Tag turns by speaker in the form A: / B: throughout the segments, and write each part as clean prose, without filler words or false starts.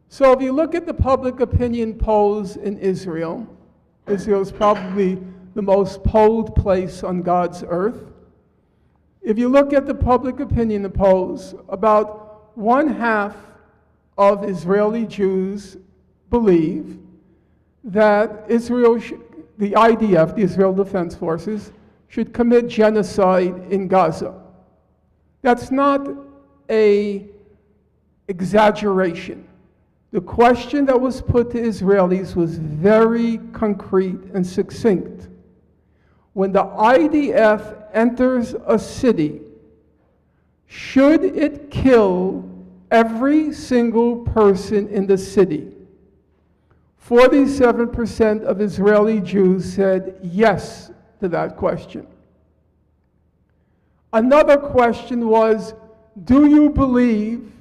A: So if you look at the public opinion polls in Israel, Israel is probably the most polled place on God's earth. If you look at the public opinion polls, about 1/2 of Israeli Jews believe that Israel, the IDF, the Israel Defense Forces, should commit genocide in Gaza. That's not an exaggeration. The question that was put to Israelis was very concrete and succinct. When the IDF enters a city, should it kill every single person in the city? 47% of Israeli Jews said yes to that question. Another question was, do you believe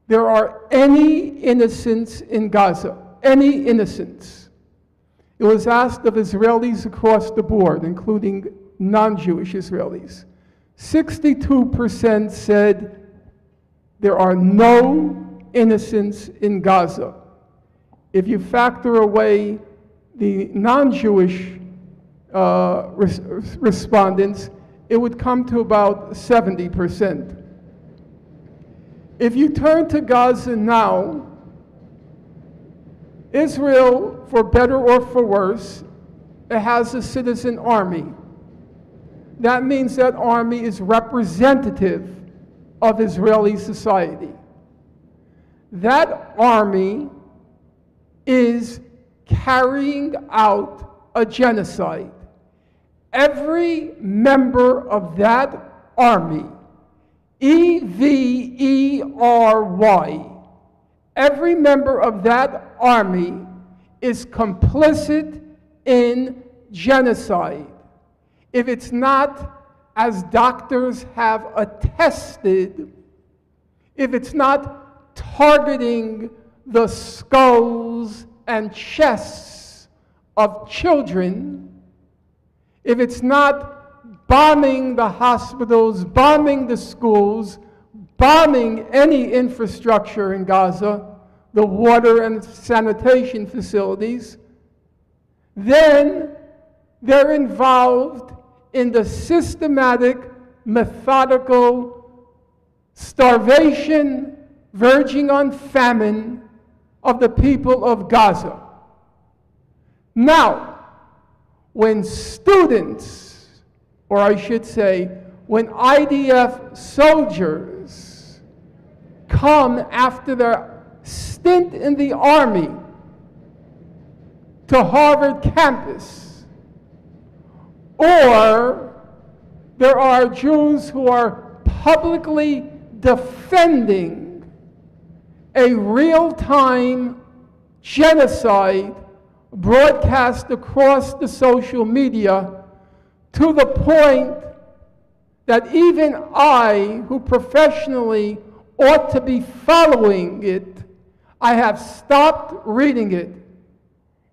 A: there are any innocents in Gaza? Any innocents? It was asked of Israelis across the board, including non-Jewish Israelis. 62% said there are no innocents in Gaza. If you factor away the non-Jewish respondents, it would come to about 70%. If you turn to Gaza now, Israel, for better or for worse, it has a citizen army. That means that army is representative of Israeli society. That army is carrying out a genocide. Every member of that army, EVERY, every member of that army is complicit in genocide. If it's not, as doctors have attested, if it's not targeting the skulls and chests of children, if it's not bombing the hospitals, bombing the schools, bombing any infrastructure in Gaza, the water and sanitation facilities, then they're involved in the systematic, methodical starvation, verging on famine of the people of Gaza. Now, when students, or I should say, when IDF soldiers come after their stint in the army to Harvard campus, or there are Jews who are publicly defending a real-time genocide broadcast across the social media to the point that even I, who professionally ought to be following it, I have stopped reading it.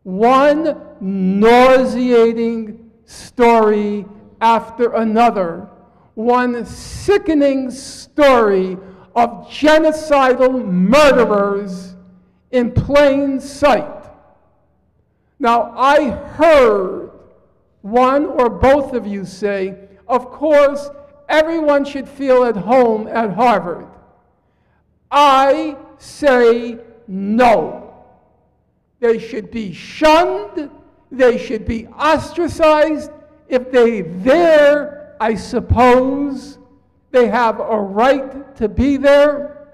A: One nauseating story after another, one sickening story of genocidal murderers in plain sight. Now, I heard one or both of you say, of course, everyone should feel at home at Harvard. I say no. They should be shunned. They should be ostracized. If they're there, I suppose they have a right to be there.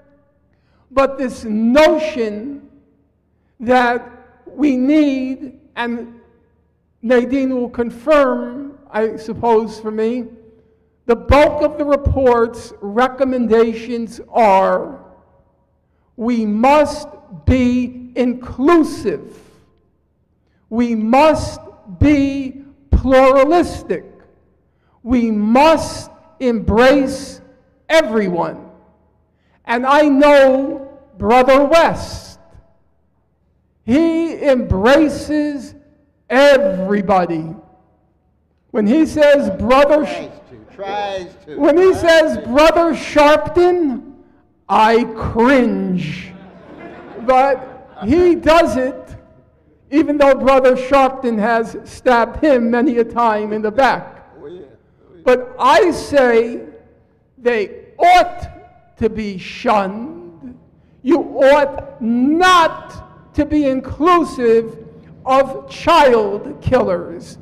A: But this notion that we need, and Nadine will confirm, I suppose for me, the bulk of the report's recommendations are we must be inclusive. We must be pluralistic. We must embrace everyone. And I know Brother West. He embraces everybody. When he says Brother Sharpton, I cringe. But he does it, even though Brother Sharpton has stabbed him many a time in the back. But I say they ought to be shunned. You ought not to be inclusive of child killers.